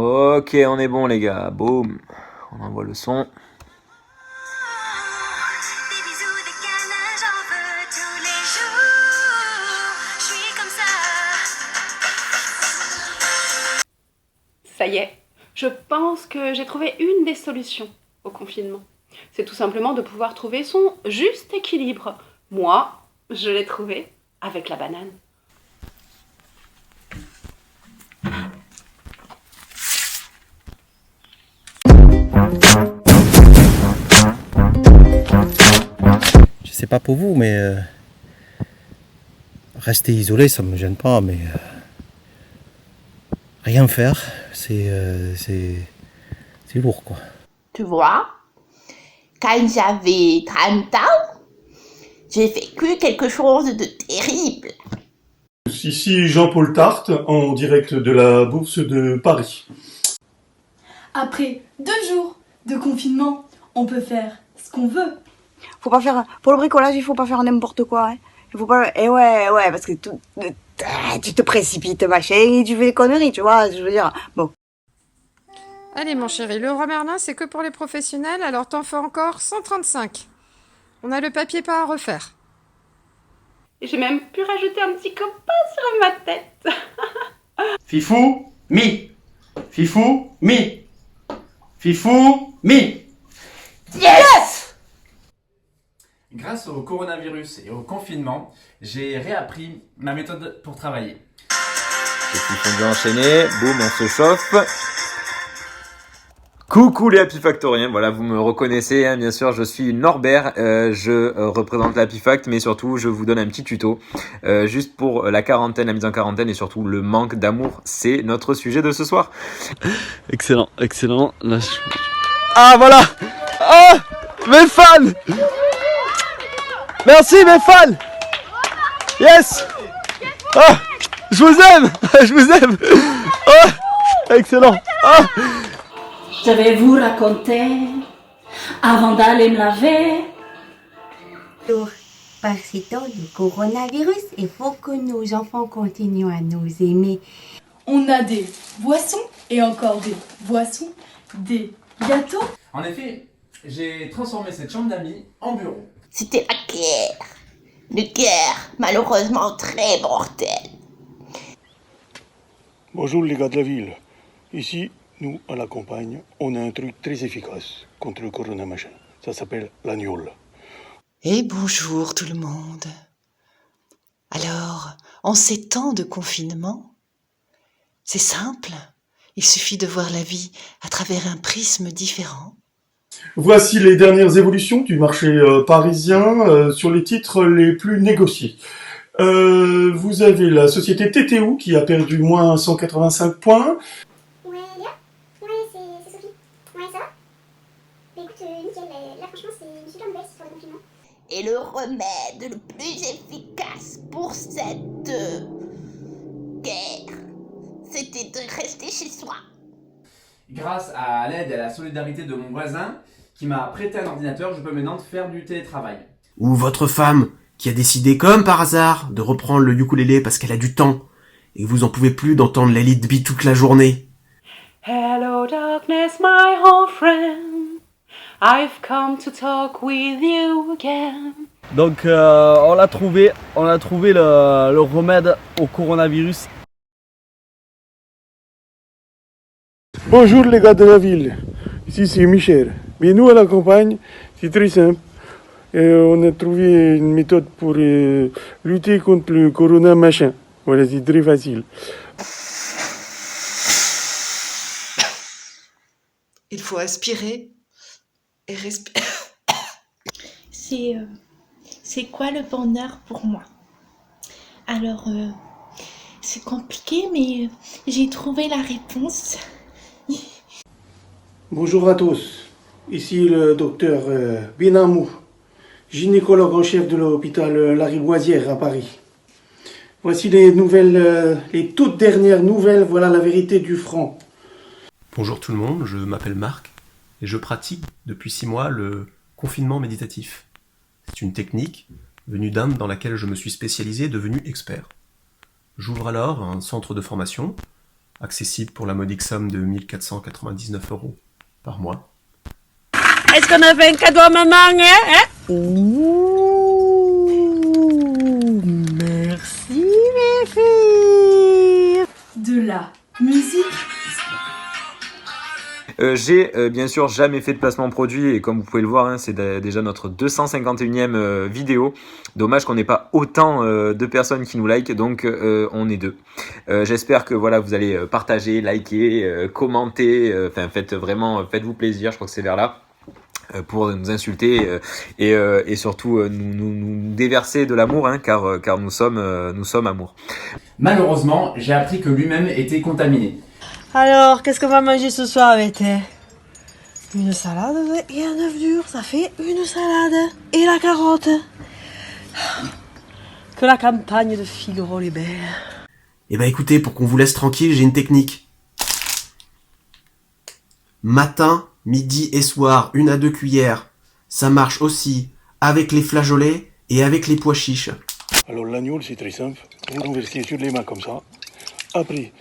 Ok, on est bon les gars, boum, on envoie le son. Des bisous, des câlins, j'en veux tous les jours. Je suis comme ça. Ça y est, je pense que j'ai trouvé une des solutions au confinement. C'est tout simplement de pouvoir trouver son juste équilibre. Moi, je l'ai trouvé avec la banane. Je sais pas pour vous, mais rester isolé, ça me gêne pas, mais rien faire, c'est lourd, quoi. Tu vois, quand j'avais 30 ans, j'ai vécu quelque chose de terrible. Ici Jean-Paul Tarte, en direct de la Bourse de Paris. Après 2 jours de confinement, on peut faire ce qu'on veut. Faut pas faire, pour le bricolage, il faut pas faire n'importe quoi, hein. Il faut pas, et ouais, parce que tu te précipites, machin, et tu fais des conneries, tu vois, je veux dire, bon. Allez mon chéri, le roi Merlin c'est que pour les professionnels, alors t'en fais encore 135. On a le papier pas à refaire. Et j'ai même pu rajouter un petit copain sur ma tête. Fifou, mi. Fifou, mi. Fifou, mi. Yes! Grâce au coronavirus et au confinement, j'ai réappris ma méthode pour travailler. Et puis on vient enchaîner, boum, on se chauffe. Coucou les Happy Factoriens, voilà vous me reconnaissez, hein, bien sûr je suis Norbert, je représente l'Happy Fact, mais surtout je vous donne un petit tuto, juste pour la quarantaine, la mise en quarantaine et surtout le manque d'amour, c'est notre sujet de ce soir. Excellent, excellent. Là, ah voilà. Ah, mes fans. Merci mes fans. Yes. Ah, je vous aime, je vous aime. Ah, excellent. Ah. Je vais vous raconter avant d'aller me laver. Par ces temps de coronavirus, il faut que nos enfants continuent à nous aimer. On a des boissons et encore des boissons, des gâteaux. En effet, j'ai transformé cette chambre d'amis en bureau. C'était la guerre. Une guerre malheureusement très mortelle. Bonjour les gars de la ville. Ici, nous, à la campagne, on a un truc très efficace contre le corona machin. Ça s'appelle l'agnole. Et bonjour tout le monde. Alors, en ces temps de confinement, c'est simple. Il suffit de voir la vie à travers un prisme différent. Voici les dernières évolutions du marché parisien sur les titres les plus négociés. Vous avez la société TTO qui a perdu moins 185 points. Ouais, Léa? Ouais, c'est Sophie. Ouais, ça va? Bah écoute, nickel, là franchement c'est une super nouvelle sur le confinement. Et le remède le plus efficace pour cette guerre, c'était de rester chez soi. Grâce à l'aide et à la solidarité de mon voisin, qui m'a prêté un ordinateur, je peux maintenant faire du télétravail. Ou votre femme, qui a décidé comme par hasard de reprendre le ukulélé parce qu'elle a du temps, et que vous en pouvez plus d'entendre la Lead Bee toute la journée. Hello darkness, my old friend. I've come to talk with you again. Donc on l'a trouvé le remède au coronavirus. Bonjour les gars de la ville. Ici c'est Michel. Mais nous à la campagne, c'est très simple. On a trouvé une méthode pour lutter contre le corona machin. Voilà, c'est très facile. Il faut aspirer et respirer. C'est quoi le bonheur pour moi? Alors, c'est compliqué, mais j'ai trouvé la réponse. Bonjour à tous. Ici le docteur Benamou, gynécologue en chef de l'hôpital Lariboisière à Paris. Voici les nouvelles, les toutes dernières nouvelles, voilà la vérité du franc. Bonjour tout le monde, je m'appelle Marc et je pratique depuis 6 mois le confinement méditatif. C'est une technique venue d'Inde dans laquelle je me suis spécialisé et devenu expert. J'ouvre alors un centre de formation accessible pour la modique somme de 1499 € par mois. Est-ce qu'on a fait un cadeau à maman, hein? Ouh, merci mes filles. De la musique. J'ai bien sûr jamais fait de placement produit et comme vous pouvez le voir, hein, c'est déjà notre 251e vidéo. Dommage qu'on n'ait pas autant de personnes qui nous like, donc on est 2. J'espère que voilà, vous allez partager, liker, commenter, enfin faites-vous plaisir, je crois que c'est vers là. Pour nous insulter et surtout nous déverser de l'amour, hein, car nous sommes amour. Malheureusement, j'ai appris que lui-même était contaminé. Alors, qu'est-ce qu'on va manger ce soir avec une salade et un œuf dur, ça fait une salade. Et la carotte. Que la campagne de Figaro est belle. Eh ben écoutez, pour qu'on vous laisse tranquille, j'ai une technique. Matin, midi et soir, 1 à 2 cuillères. Ça marche aussi avec les flageolets et avec les pois chiches. Alors l'agneau, c'est très simple. Vous renversez sur les mains comme ça. Après,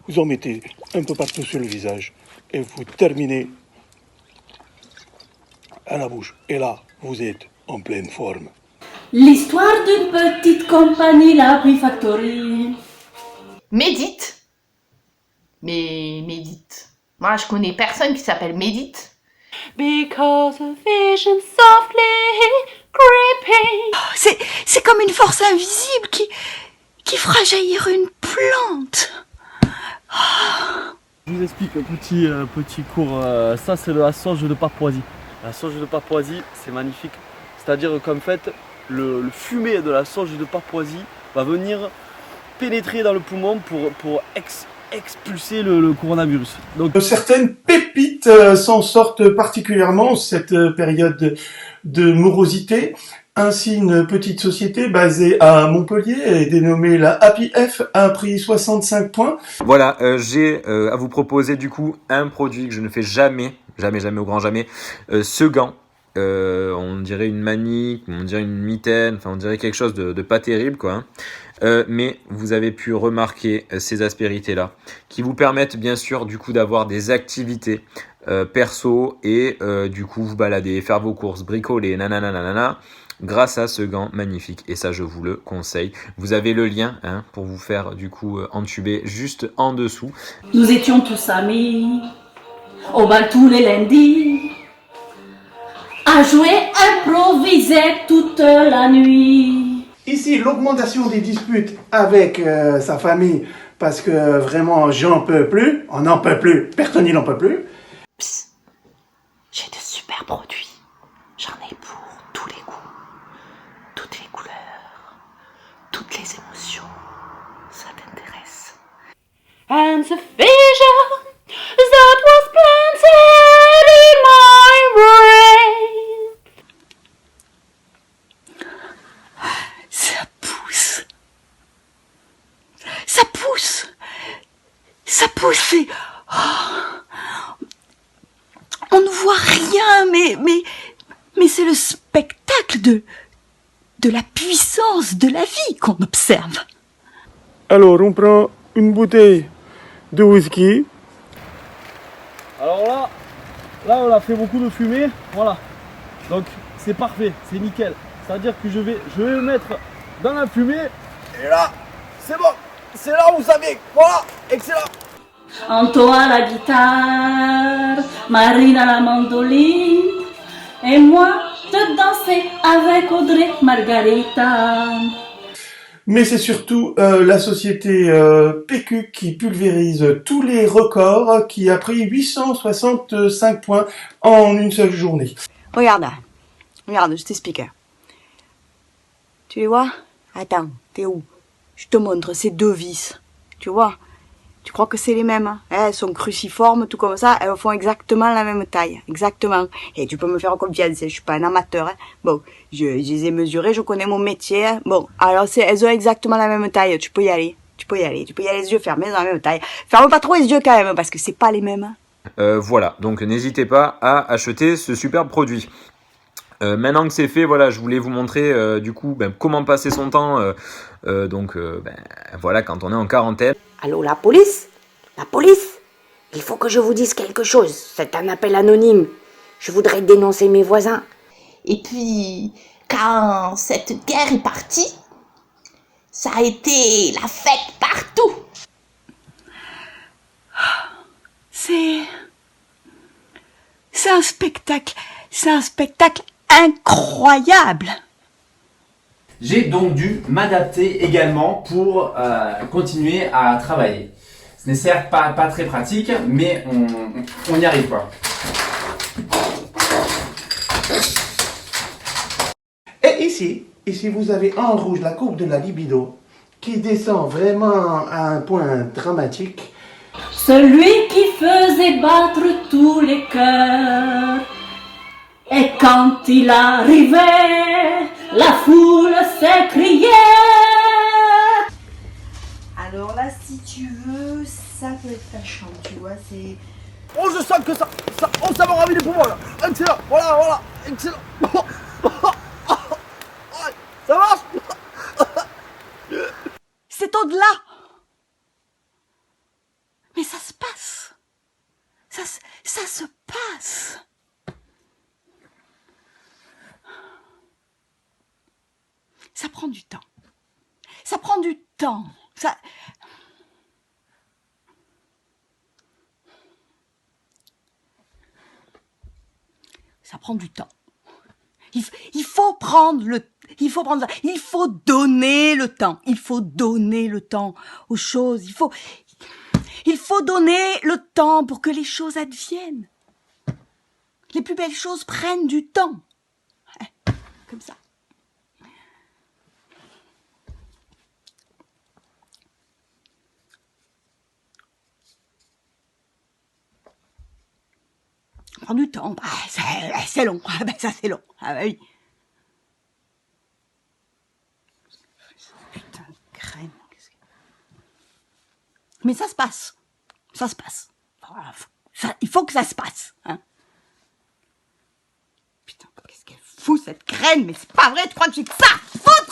vous en mettez un peu partout sur le visage. Et vous terminez à la bouche. Et là, vous êtes en pleine forme. L'histoire d'une petite compagnie, la Brie Factory. Médite. Mais Médite. Moi, je connais personne qui s'appelle Médite. Because a vision softly creeping. C'est comme une force invisible qui fera jaillir une plante. Je vous explique un petit cours. Ça, c'est de la sauge de Papouasie. La sauge de Papouasie, c'est magnifique. C'est-à-dire qu'en fait, le fumet de la sauge de Papouasie va venir pénétrer dans le poumon pour expulser le coronavirus. Donc certaines pépites s'en sortent particulièrement cette période de morosité. Ainsi, une petite société basée à Montpellier est dénommée la Happy F, a pris 65 points. Voilà, j'ai à vous proposer du coup un produit que je ne fais jamais au grand jamais, ce gant. On dirait une manique, on dirait une mitaine, enfin on dirait quelque chose de pas terrible quoi. Hein. Mais vous avez pu remarquer ces aspérités là qui vous permettent bien sûr du coup d'avoir des activités perso et du coup vous balader, faire vos courses, bricoler, nanana grâce à ce gant magnifique et ça je vous le conseille. Vous avez le lien hein, pour vous faire du coup entuber juste en dessous. Nous étions tous amis au bal tous les lundis à jouer, improviser toute la nuit. Ici, l'augmentation des disputes avec sa famille, parce que vraiment, j'en peux plus, on n'en peut plus, personne n'en peut plus. Psst, j'ai de super produits. J'en ai pour tous les goûts, toutes les couleurs, toutes les émotions. Ça t'intéresse? And the vision that was planted in my brain. Ça pousse. Ça pousse. Ça pousse. Et... Oh. On ne voit rien, mais c'est le spectacle de la puissance de la vie qu'on observe. Alors, on prend une bouteille de whisky. Alors là on a fait beaucoup de fumée, voilà. Donc c'est parfait, c'est nickel. C'est-à-dire que je vais le mettre dans la fumée et là, c'est bon. C'est là où ça vient. Voilà, excellent. Anto à la guitare, Marine à la mandoline, et moi de danser avec Audrey Margarita. Mais c'est surtout la société PQ qui pulvérise tous les records, qui a pris 865 points en une seule journée. Regarde, je t'explique. Tu les vois? Attends, t'es où? Je te montre ces deux vis. Tu vois? Tu crois que c'est les mêmes hein? Elles sont cruciformes, tout comme ça. Elles font exactement la même taille. Exactement. Et tu peux me faire confiance, je suis pas un amateur. Hein? Bon, je les ai mesurées, je connais mon métier. Hein? Bon, alors elles ont exactement la même taille. Tu peux y aller. Tu peux y aller les yeux fermés dans la même taille. Ferme pas trop les yeux quand même, parce que c'est pas les mêmes. Hein? Voilà, donc n'hésitez pas à acheter ce superbe produit. Maintenant que c'est fait, voilà, je voulais vous montrer du coup comment passer son temps. Voilà, quand on est en quarantaine. Allô, la police? La police? Il faut que je vous dise quelque chose. C'est un appel anonyme. Je voudrais dénoncer mes voisins. Et puis, quand cette guerre est partie, ça a été la fête partout. C'est un spectacle. C'est un spectacle incroyable. J'ai donc dû m'adapter également pour continuer à travailler. Ce n'est certes pas très pratique, mais on y arrive quoi. Et ici vous avez en rouge la courbe de la libido qui descend vraiment à un point dramatique. Celui qui faisait battre tous les cœurs. Et quand il arrivait, la foule s'écriait. Alors là, si tu veux, ça peut être ta chambre, tu vois, c'est... Oh, je sens que ça m'a ravi les poumons là. Excellent, voilà, excellent. Ça marche. C'est au-delà. Mais ça se passe. Ça se passe. Ça prend du temps. Ça prend du temps. Ça prend du temps. Il faut prendre le temps. Il faut donner le temps. Il faut donner le temps aux choses. Il faut donner le temps pour que les choses adviennent. Les plus belles choses prennent du temps. Comme ça. Ça prend du temps. C'est long. Ça c'est long. Ah bah oui. Putain de crème. Mais ça se passe. Ça se passe. Voilà. Il faut que ça se passe. Hein. Putain, qu'est-ce qu'elle fout cette crème? Mais c'est pas vrai, tu crois que j'ai que ça à foutre?